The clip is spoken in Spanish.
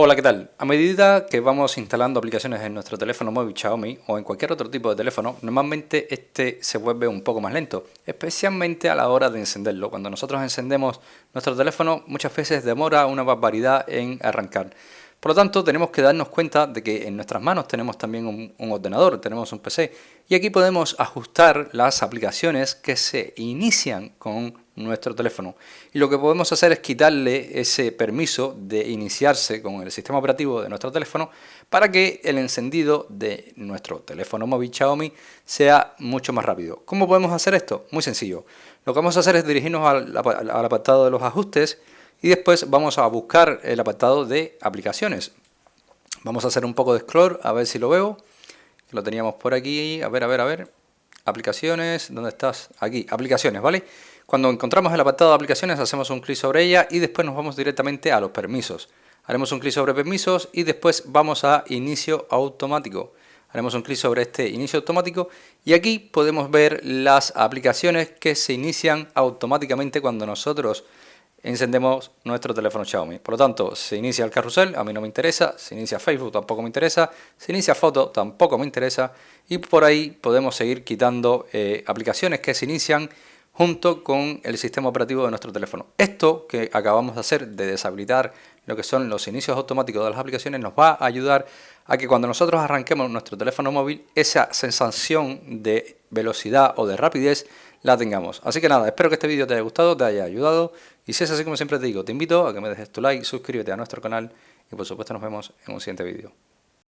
Hola, ¿qué tal? A medida que vamos instalando aplicaciones en nuestro teléfono móvil Xiaomi o en cualquier otro tipo de teléfono, normalmente este se vuelve un poco más lento, especialmente a la hora de encenderlo. Cuando nosotros encendemos nuestro teléfono, muchas veces demora una barbaridad en arrancar. Por lo tanto, tenemos que darnos cuenta de que en nuestras manos tenemos también un ordenador, tenemos un PC, y aquí podemos ajustar las aplicaciones que se inician con nuestro teléfono. Y lo que podemos hacer es quitarle ese permiso de iniciarse con el sistema operativo de nuestro teléfono para que el encendido de nuestro teléfono móvil Xiaomi sea mucho más rápido. ¿Cómo podemos hacer esto? Muy sencillo. Lo que vamos a hacer es dirigirnos al apartado de los ajustes y después vamos a buscar el apartado de aplicaciones. Vamos a hacer un poco de scroll a ver si lo veo. Lo teníamos por aquí. A ver. Aplicaciones. ¿Dónde estás? Aquí. Aplicaciones, ¿vale? Cuando encontramos el apartado de aplicaciones hacemos un clic sobre ella y después nos vamos directamente a los permisos. Haremos un clic sobre permisos y después vamos a inicio automático. Haremos un clic sobre este inicio automático y aquí podemos ver las aplicaciones que se inician automáticamente cuando nosotros encendemos nuestro teléfono Xiaomi. Por lo tanto, se inicia el carrusel, a mí no me interesa, se inicia Facebook, tampoco me interesa, se inicia foto, tampoco me interesa, y por ahí podemos seguir quitando aplicaciones que se inician junto con el sistema operativo de nuestro teléfono. Esto que acabamos de hacer, de deshabilitar lo que son los inicios automáticos de las aplicaciones, nos va a ayudar a que cuando nosotros arranquemos nuestro teléfono móvil, esa sensación de velocidad o de rapidez la tengamos. Así que nada, espero que este vídeo te haya gustado, te haya ayudado, y si es así, como siempre te digo, te invito a que me dejes tu like, suscríbete a nuestro canal y por supuesto nos vemos en un siguiente vídeo.